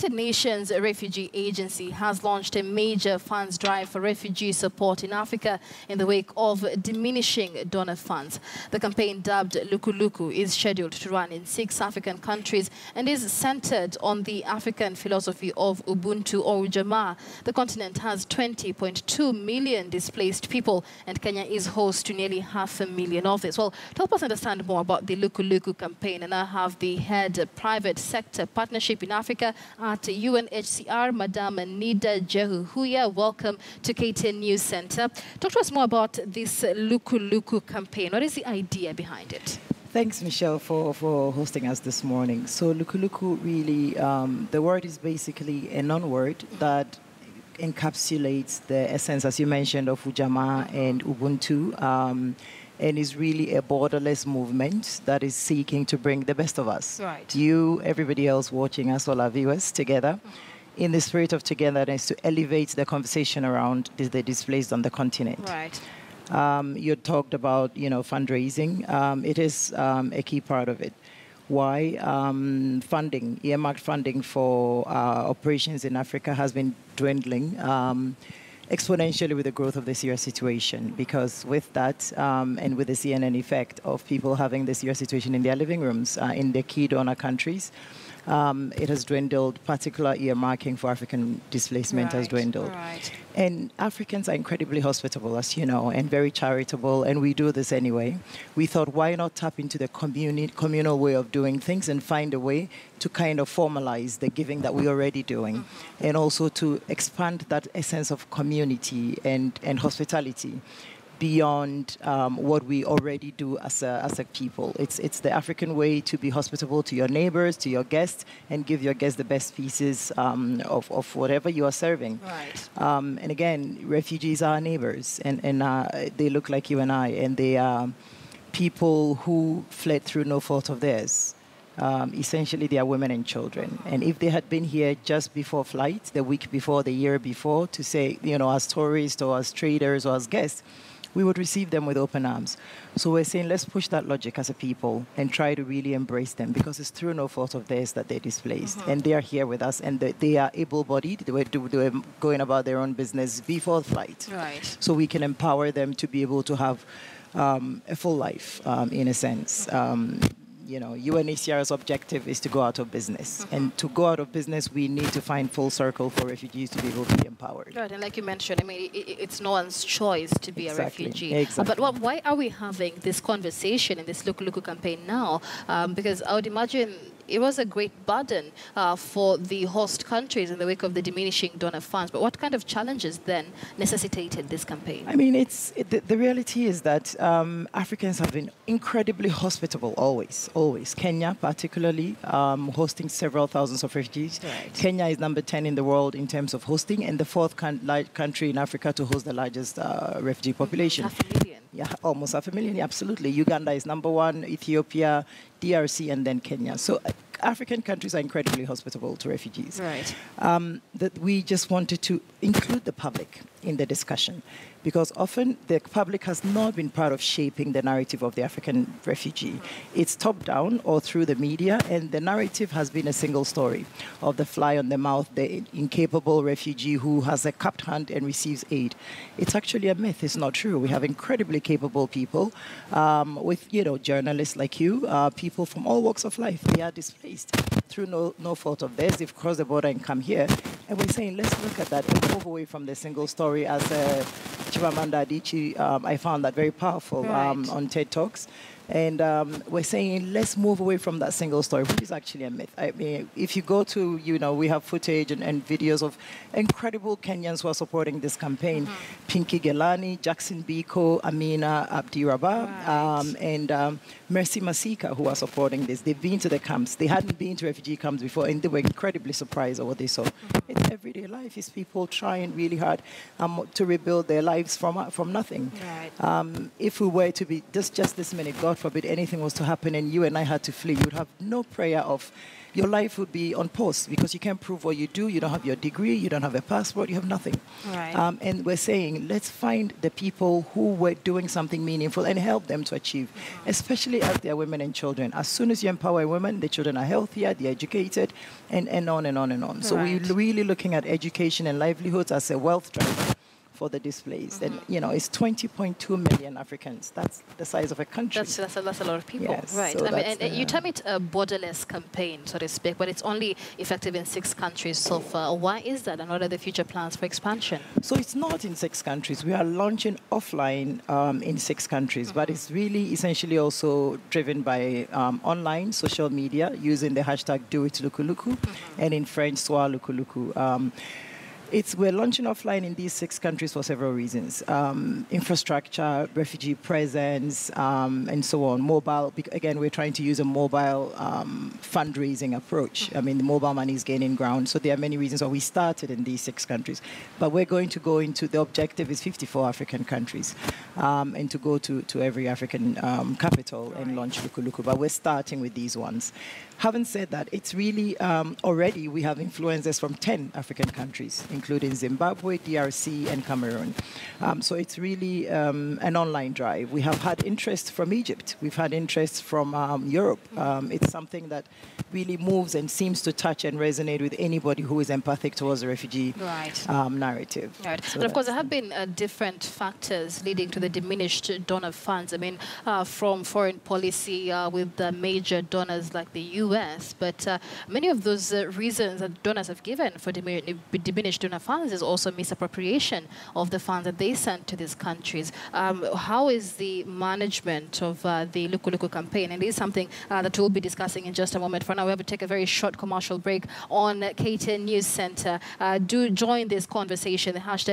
United Nations Refugee Agency has launched a major funds drive for refugee support in Africa in the wake of diminishing donor funds. The campaign, dubbed Luquluqu, is scheduled to run in 6 African countries and is centered on the African philosophy of Ubuntu or Ujamaa. The continent has 20.2 million displaced people, and Kenya is host to nearly 500,000 of this. Well, to help us understand more about the Luquluqu campaign, and I have the head of private sector partnership in Africa at UNHCR, Madam Nida Jehuhuya. Welcome to KTN News Center. Talk to us more about this Luquluqu campaign. What is the idea behind it? Thanks, Michelle, for hosting us this morning. So Luquluqu really, the word is basically a non-word that encapsulates the essence, as you mentioned, of Ujamaa and Ubuntu. And is really a borderless movement that is seeking to bring the best of us. Right. You, everybody else watching us, all our viewers, together, in the spirit of togetherness to elevate the conversation around the displaced on the continent. Right. You talked about, fundraising. It is a key part of it. Why? Funding, earmarked funding for operations in Africa has been dwindling exponentially with the growth of the Syria situation, because with that and with the CNN effect of people having the Syria situation in their living rooms in the key donor countries, it has dwindled. Particular earmarking for African displacement has dwindled. Right. And Africans are incredibly hospitable, as you know, and very charitable, and we do this anyway. We thought, why not tap into the communal way of doing things and find a way to kind of formalize the giving that we're already doing, and also to expand that essence of community and hospitality beyond what we already do as a people. It's the African way to be hospitable to your neighbors, to your guests, and give your guests the best pieces of whatever you are serving. Right. And again, refugees are our neighbors, and they look like you and I, and they are people who fled through no fault of theirs. Essentially, they are women and children. And if they had been here just before flight, the week before, the year before, to say, as tourists or as traders or as guests, we would receive them with open arms. So we're saying, let's push that logic as a people and try to really embrace them, because it's through no fault of theirs that they're displaced. And they are here with us, and they are able-bodied. They were going about their own business before flight. Right. So we can empower them to be able to have a full life, in a sense. UNHCR's objective is to go out of business. And to go out of business, we need to find full circle for refugees to be able to be empowered. Right, and like you mentioned, it's no one's choice to be a refugee. Exactly. But why are we having this conversation in this Luquluqu campaign now? Because I would imagine it was a great burden for the host countries in the wake of the diminishing donor funds. But what kind of challenges then necessitated this campaign? The reality is that Africans have been incredibly hospitable always. Kenya particularly, hosting several thousands of refugees. Right. Kenya is number 10 in the world in terms of hosting, and the 4th country in Africa to host the largest refugee population. 500,000. Yeah, almost 500,000, absolutely. Uganda is number 1, Ethiopia, DRC, and then Kenya. So African countries are incredibly hospitable to refugees. Right. That we just wanted to include the public in the discussion, because often the public has not been part of shaping the narrative of the African refugee. It's top-down or through the media, and the narrative has been a single story of the fly on the mouth, the incapable refugee who has a cupped hand and receives aid. It's actually a myth. It's not true. We have incredibly capable people with, journalists like you, people from all walks of life. They are displaced through no fault of theirs. They've crossed the border and come here. And we're saying, let's look at that and move away from the single story. As Chimamanda Adichie, I found that very powerful on TED Talks. And we're saying, let's move away from that single story, which is actually a myth. If you go to, we have footage and videos of incredible Kenyans who are supporting this campaign. Pinky Gelani, Jackson Biko, Amina Abdirabah, and Mercy Masika, who are supporting this. They've been to the camps. They hadn't been to refugee camps before, and they were incredibly surprised at what they saw. It's everyday life. It's people trying really hard to rebuild their lives from nothing. Right. If we were to be just this minute, God God forbid, anything was to happen and you and I had to flee, you would have no prayer of, your life would be on pause because you can't prove what you do. You don't have your degree. You don't have a passport. You have nothing. Right. And we're saying, let's find the people who were doing something meaningful and help them to achieve, especially as they are women and children. As soon as you empower women, the children are healthier, they're educated, and on and on and on. So Right. we're really looking at education and livelihoods as a wealth driver for the displaced. And, it's 20.2 million Africans. That's the size of a country. That's a lot of people. Yes, Right. so I mean, and that's, you term it a borderless campaign, so to speak, but it's only effective in 6 countries so far. Why is that, and what are the future plans for expansion? So it's not in 6 countries. We are launching offline in 6 countries, but it's really essentially also driven by online social media using the hashtag #DoItLuquluqu, and in French, Sois Luquluqu. We're launching offline in these 6 countries for several reasons. Infrastructure, refugee presence, and so on. Mobile, again, we're trying to use a mobile fundraising approach. I mean, the mobile money is gaining ground. So there are many reasons why we started in these 6 countries. But we're going to go into, the objective is 54 African countries, and to go to every African capital and launch Luquluqu. But we're starting with these ones. Having said that, it's really, already we have influencers from 10 African countries, including Zimbabwe, DRC, and Cameroon. So it's really an online drive. We have had interest from Egypt. We've had interest from Europe. It's something that really moves and seems to touch and resonate with anybody who is empathic towards the refugee narrative. Right. So but of course, there have been different factors leading to the diminished donor funds. I mean, from foreign policy with the major donors like the US, but many of those reasons that donors have given for diminished donor funds is also misappropriation of the funds that they send to these countries. How is the management of the Luquluqu campaign? And it is something that we'll be discussing in just a moment. For now, we have to take a very short commercial break on KTN News Center. Do join this conversation. The hashtag